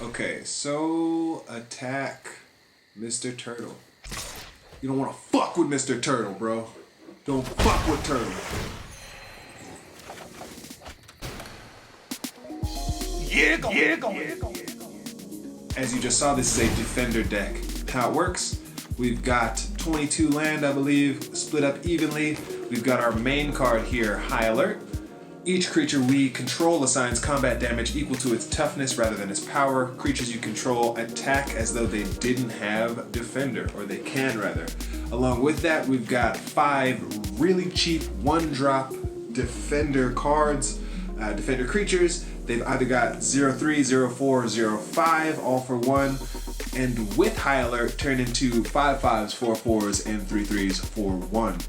Okay, so attack Mr. Turtle. You don't want to fuck with Mr. Turtle, bro. Don't fuck with Turtle. As you just saw, this is a defender deck. How it works, we've got 22 land, I believe, split up evenly. We've got our main card here, High Alert. Each creature we control assigns combat damage equal to its toughness rather than its power. Creatures you control attack as though they didn't have defender, or they can rather. Along with that, we've got 5 really cheap 1-drop defender cards, defender creatures. They've either got 0/3, 0/4, 0/5, all for 1, and with High Alert turn into 5/5s, 4/4s, and 3/3s for 1.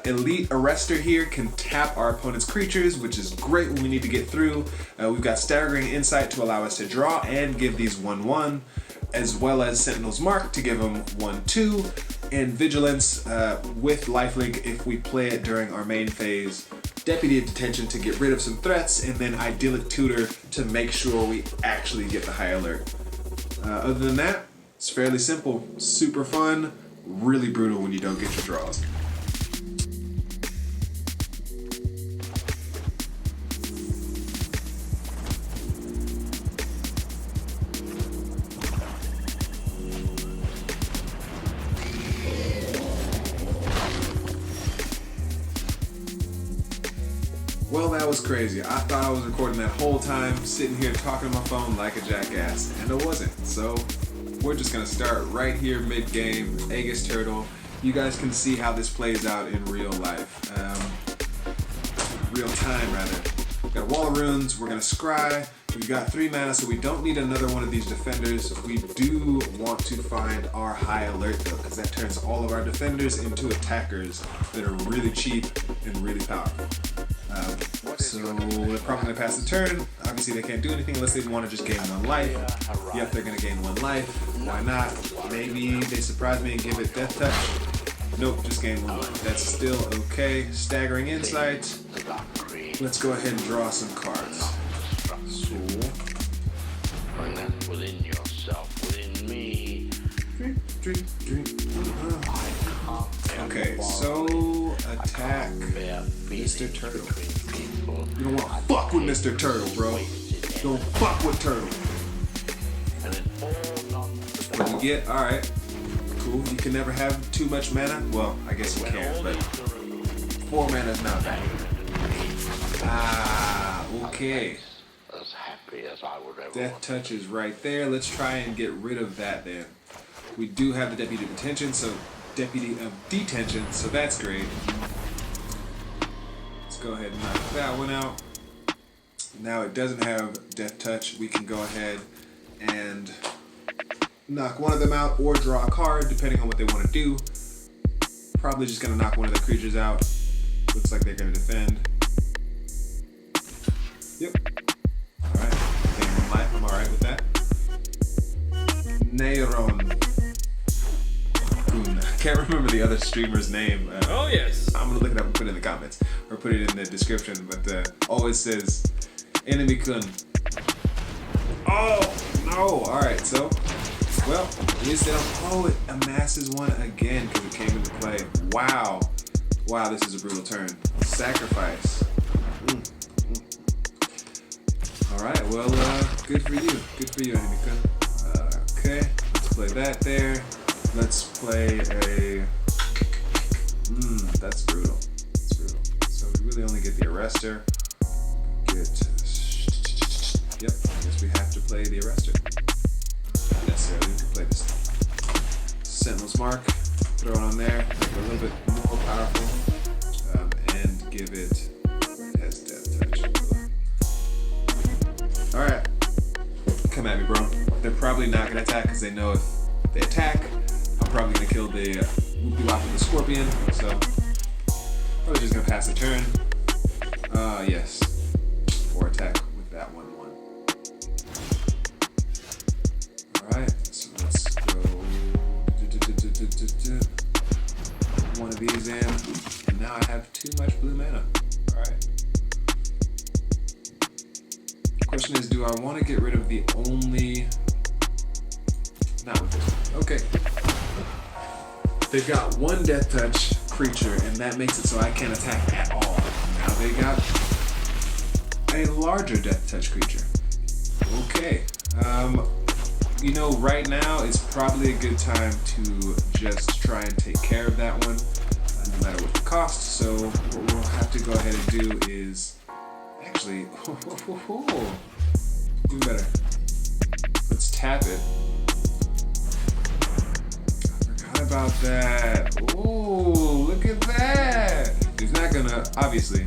Elite Arrestor here can tap our opponent's creatures, which is great when we need to get through. We've got Staggering Insight to allow us to draw and give these 1/1, as well as Sentinel's Mark to give them 1/2, and Vigilance with Lifelink if we play it during our main phase. Deputy of Detention to get rid of some threats, and then Idyllic Tutor to make sure we actually get the High Alert. Other than that, it's fairly simple, super fun, really brutal when you don't get your draws. Well, that was crazy. I thought I was recording that whole time, sitting here talking on my phone like a jackass, and it wasn't. So, we're just gonna start right here mid-game, Aegis Turtle. You guys can see how this plays out in real life. Real time, rather. We've got a Wall of Runes, we're gonna scry. We've got 3 mana, so we don't need another one of these defenders. We do want to find our High Alert, though, because that turns all of our defenders into attackers that are really cheap and really powerful. So they're probably going to pass the turn. Obviously they can't do anything unless they want to just gain 1 life. Yep, they're going to gain 1 life. Why not? Maybe they surprise me and give it Death Touch. Nope, just gain 1 life. That's still okay. Staggering Insight. Let's go ahead and draw some cards. So, within yourself, within me. drink. Okay, so attack Mr. Turtle. You don't want to fuck with Mr. Turtle, bro. Don't fuck with Turtle. What do you get? Alright. Cool. You can never have too much mana. Well, I guess you can, but 4 mana is not bad. Ah, okay. As happy as I would ever Death Touch is right there. Let's try and get rid of that then. We do have the Deputy of Detention, so that's great. Let's go ahead and knock that one out. Now it doesn't have Death Touch. We can go ahead and knock one of them out or draw a card, depending on what they want to do. Probably just going to knock one of the creatures out. Looks like they're going to defend. Yep. Alright. Gain 1 life. I'm alright with that. Neyron. I can't remember the other streamer's name. Oh yes. I'm gonna look it up and put it in the comments or put it in the description. But always says enemy kun. Oh no! All right, so well, at least they don't. Oh, it amasses 1 again because it came into play. Wow, this is a brutal turn. Sacrifice. All right, well, good for you, enemy kun. Okay, let's play that there. Let's play a... that's brutal. So we really only get the Arrestor. Yep, I guess we have to play the Arrestor. Not necessarily, we can play this Sentinel's Mark. Throw it on there, make it a little bit more powerful. And give it as Death Touch. Alright. Come at me, bro. They're probably not going to attack because they know if they attack, I'm probably going to kill the Whoopie Wop with the Scorpion, so probably just going to pass the turn. Yes. Or attack with that 1/1. Alright, so let's go one of these in, and now I have too much blue mana. Alright. Of course, question is, do I want to get rid of the only... Not with this one. Okay. They've got one death touch creature, and that makes it so I can't attack at all. Now they got a larger death touch creature. Okay. You know, right now is probably a good time to just try and take care of that one, no matter what the cost. So what we'll have to go ahead and do is actually do better. Let's tap it. I forgot about that. Oh, look at that. He's not gonna, obviously.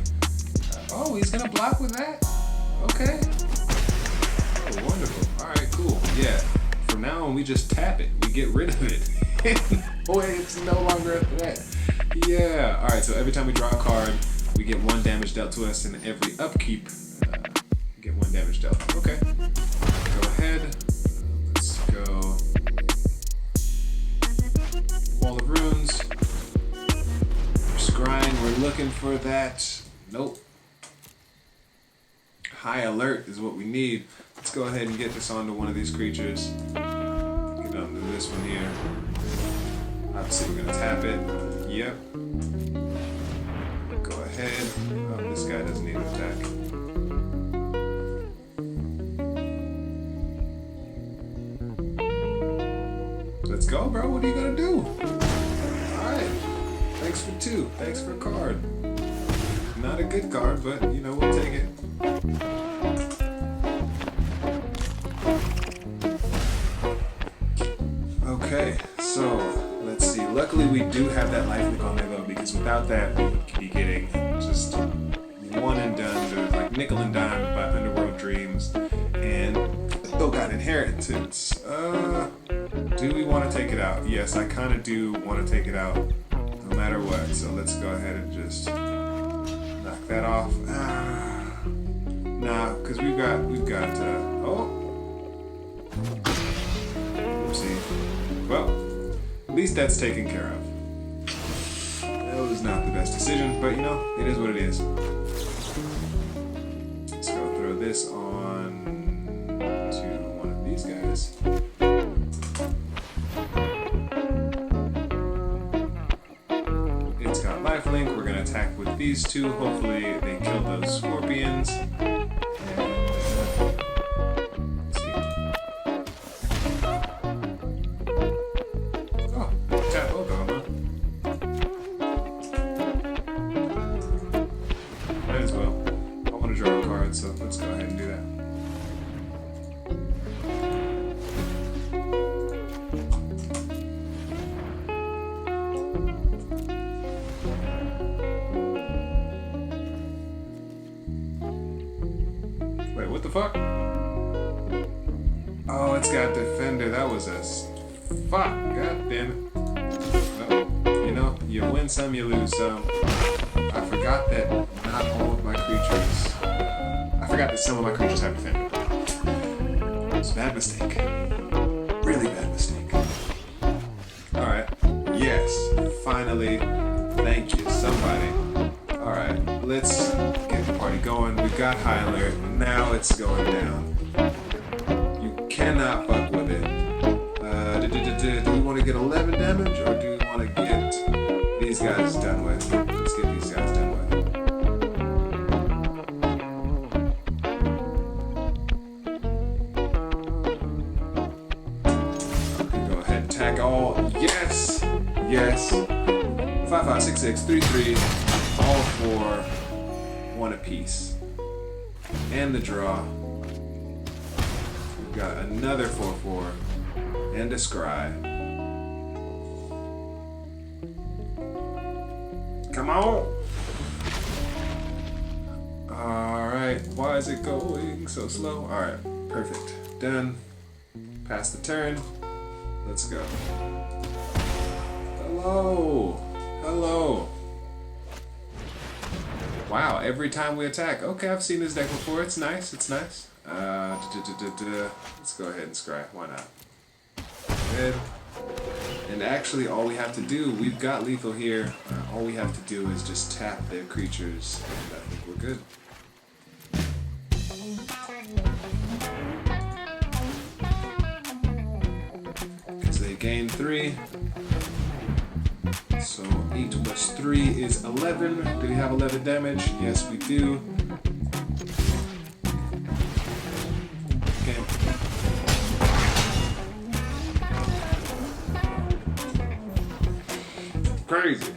Oh, he's gonna block with that? Okay. Oh, wonderful. All right, cool. Yeah. From now on, we just tap it. We get rid of it. Boy, it's no longer a threat. Yeah. All right. So every time we draw a card, we get 1 damage dealt to us, and every upkeep, we get 1 damage dealt. Okay. Go ahead. Let's go. Wall of Runes. Scrying. We're looking for that. Nope. High Alert is what we need. Let's go ahead and get this onto one of these creatures. Get onto this one here. Obviously, we're gonna tap it. Yep. Go ahead. Oh, this guy doesn't need an attack. Let's go, bro. What are you gonna do? Alright. Thanks for 2. Thanks for a card. Not a good card, but you know, we'll take it. Okay, so let's see. Luckily, we do have that lifelink on there though, because without that, we would be getting just one and done. There's like nickel and dime by Underworld Dreams, and still got Inheritance. Do we want to take it out? Yes, I kind of do want to take it out, no matter what. So let's go ahead and just knock that off. Nah, because we've got. Oh. Oopsie. Well, at least that's taken care of. That was not the best decision, but you know, it is what it is. Let's go throw this on to one of these guys. It's got lifelink. We're gonna attack with these two. Hopefully they kill those scorpions. So let's go ahead and do that. Wait, what the fuck? Oh, it's got Defender. That was a fuck. God damn it. Well, you know, you win some, you lose some. I forgot that not all of my creatures. I forgot that some of my creatures have Defender. It's a bad mistake. Really bad mistake. Alright. Yes. Finally. Thank you, somebody. Alright. Let's get the party going. We've got High Alert. Now it's going down. You cannot fuck with it. Do we want to get 11 damage, or do we want to get these guys done with? Let's get these guys done with. Attack all. Yes! Yes. 5, 5, 6, 6, 3, 3. All 4. 1 apiece. And the draw. We've got another 4, 4. And a scry. Come on! Alright. Why is it going so slow? Alright. Perfect. Done. Pass the turn. Let's go. Hello. Hello. Wow, every time we attack. Okay, I've seen this deck before. It's nice. It's nice. Let's go ahead and scry. Why not? Good. And actually, all we have to do, we've got lethal here. All we have to do is just tap their creatures, and I think we're good. gain 3. So 8 plus 3 is 11. Do we have 11 damage? Yes, we do. Okay. Crazy.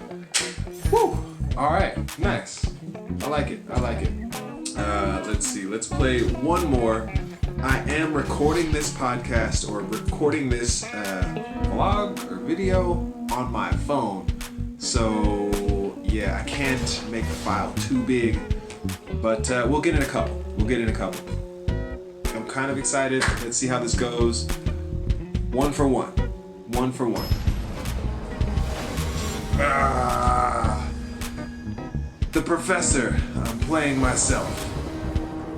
Woo! Alright, nice. I like it. I like it. Let's see. Let's play one more. I am recording this podcast or recording this vlog or video on my phone. So, yeah, I can't make the file too big. But we'll get in a couple. I'm kind of excited. Let's see how this goes. 1 for 1. 1 for 1. The professor. I'm playing myself.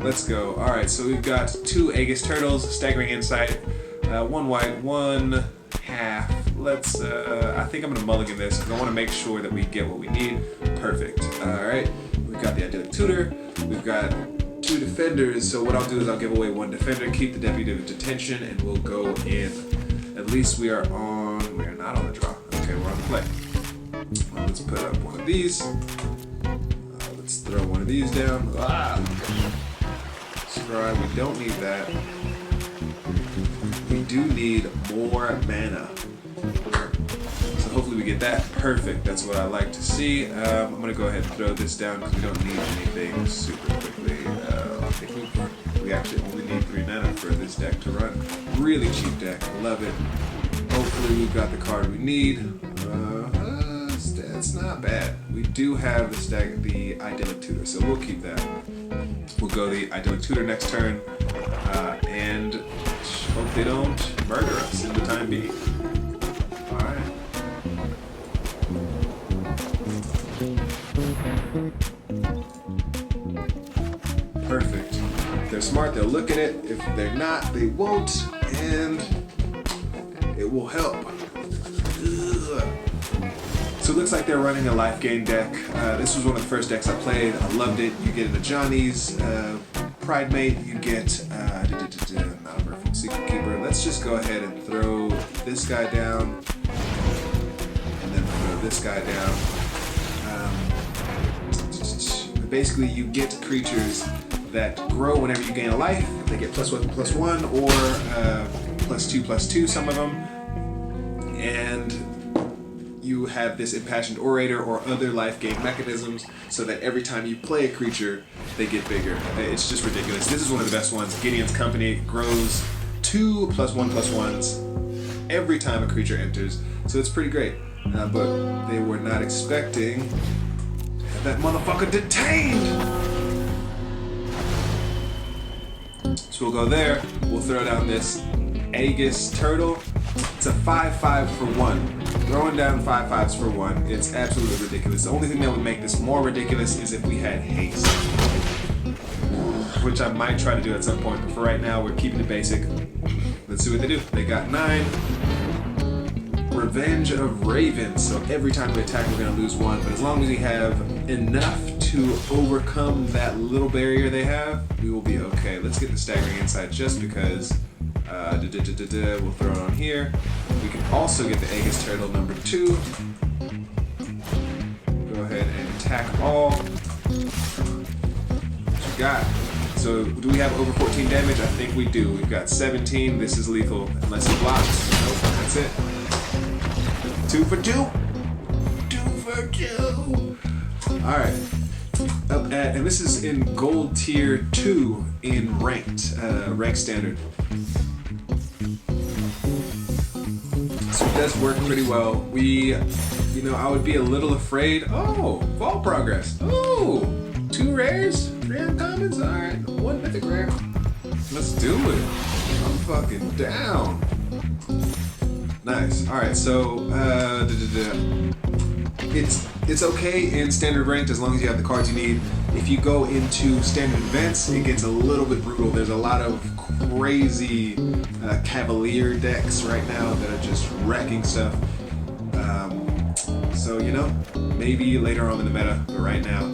Let's go. Alright, so we've got 2 Aegis turtles, staggering insight, 1 white, 1 half. Let's, I think I'm gonna mulligan this because I want to make sure that we get what we need. Perfect. Alright, we've got the idyllic tutor, we've got 2 defenders, so what I'll do is I'll give away 1 defender, keep the deputy of detention, and we'll go in. At least we are not on the draw. Okay, we're on the play. Let's put up one of these. Let's throw one of these down. Scribe, we don't need that. We do need more mana. So hopefully we get that. Perfect. That's what I like to see. I'm going to go ahead and throw this down because we don't need anything super quickly. I think we actually only need 3 mana for this deck to run. Really cheap deck. Love it. Hopefully we've got the card we need. It's not bad. We do have the idyllic tutor, so we'll keep that. We'll go the idyllic tutor next turn, and hope they don't murder us in the time being. Alright. Perfect. If they're smart, they'll look at it. If they're not, they won't, and it will help. So it looks like they're running a life gain deck. This was one of the first decks I played. I loved it. You get into Johnny's Pride Mate. You get not a Merfolk Secret Keeper. Let's just go ahead and throw this guy down, and then throw this guy down. Basically, you get creatures that grow whenever you gain a life. They get +1/+1 or +2/+2. Some of them, and you have this impassioned orator or other life gain mechanisms so that every time you play a creature, they get bigger. It's just ridiculous. This is one of the best ones. Gideon's Company grows 2 +1/+1s every time a creature enters, so it's pretty great. But they were not expecting to have that motherfucker detained. So we'll go there. We'll throw down this Aegis turtle. It's a 5/5 for 1. Throwing down 5/5s for 1, it's absolutely ridiculous. The only thing that would make this more ridiculous is if we had haste, which I might try to do at some point, but for right now we're keeping it basic. Let's see what they do. They got 9. Revenge of Ravens, so every time we attack we're going to lose 1, but as long as we have enough to overcome that little barrier they have, we will be okay. Let's get the staggering insight just because. We'll throw it on here. We can also get the Aegis Turtle number 2. Go ahead and attack all. What you got? So do we have over 14 damage? I think we do. We've got 17. This is lethal unless he blocks. Nope, that's it. 2 for 2. 2 for 2. Alright. And this is in gold tier 2 in ranked, rank standard. So it does work pretty well. I would be a little afraid. Oh, fall progress. Oh, 2 rares, 3 uncommons. All right, 1 mythic rare. Let's do it. I'm fucking down. Nice. All right, so it's okay in standard ranked as long as you have the cards you need. If you go into standard events, it gets a little bit brutal. There's a lot of crazy Cavalier decks right now that are just wrecking stuff. So, maybe later on in the meta, but right now,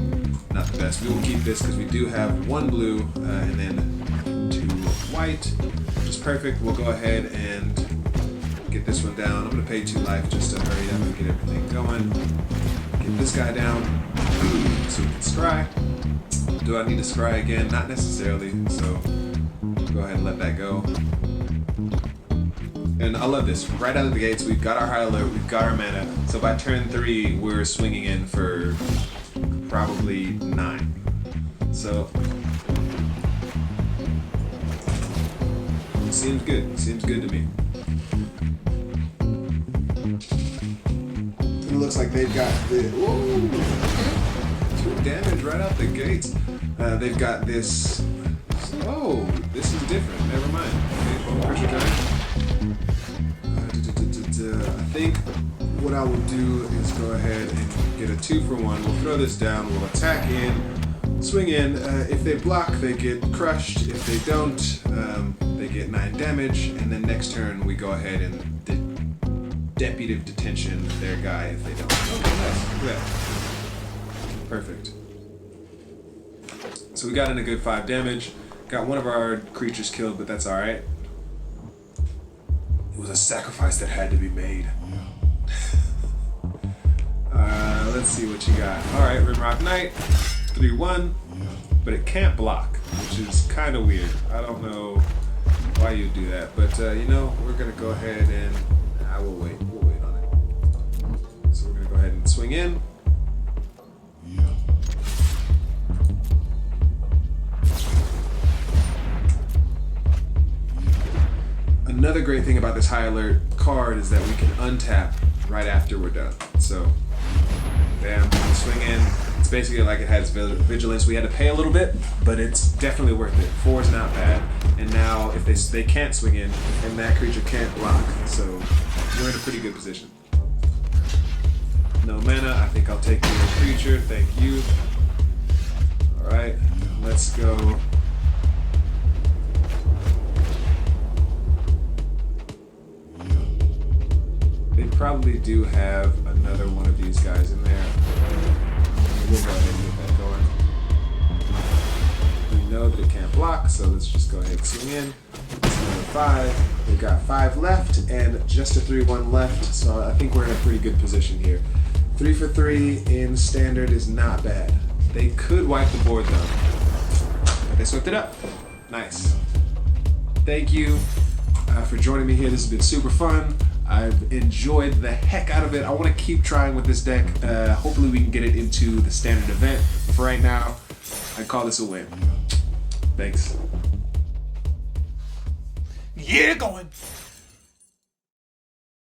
not the best. We will keep this because we do have 1 blue and then 2 white, which is perfect. We'll go ahead and get this one down. I'm gonna pay 2 life just to hurry up and get everything going. Get this guy down so we can scry. Do I need to scry again? Not necessarily, so go ahead and let that go. And I love this. Right out of the gates, we've got our high alert, we've got our mana. So by turn 3, we're swinging in for probably 9. So seems good. Seems good to me. It looks like they've got the 2 damage right out the gates. They've got this. Oh, this is different. Never mind. Okay, bone crusher giant. I think what I will do is go ahead and get a 2-for-1. We'll throw this down. We'll attack in, swing in. If they block, they get crushed. If they don't, they get 9 damage. And then next turn, we go ahead and deputive detention their guy if they don't. Okay, nice. Look at that. Perfect. So we got in a good 5 damage. Got one of our creatures killed, but that's alright. It was a sacrifice that had to be made. Let's see what you got. Alright, Rimrock Knight. 3-1. But it can't block, which is kind of weird. I don't know why you do that. But, you know, we're going to go ahead and... we'll wait. We'll wait on it. So we're going to go ahead and swing in. Another great thing about this high alert card is that we can untap right after we're done. So, bam, we swing in. It's basically like it has vigilance. We had to pay a little bit, but it's definitely worth it. 4 is not bad. And now if they can't swing in, and that creature can't block, so we're in a pretty good position. No mana. I think I'll take the creature. Thank you. All right, let's go. They probably do have another one of these guys in there. We'll go ahead and get that going. We know that it can't block, so let's just go ahead and swing in. That's another 5. They've got 5 left and just a 3-1 left, so I think we're in a pretty good position here. 3 for 3 in standard is not bad. They could wipe the board though, but they swept it up. Nice. Thank you for joining me here. This has been super fun. I've enjoyed the heck out of it. I want to keep trying with this deck. Hopefully we can get it into the standard event. But for right now, I call this a win. Thanks. Yeah, going.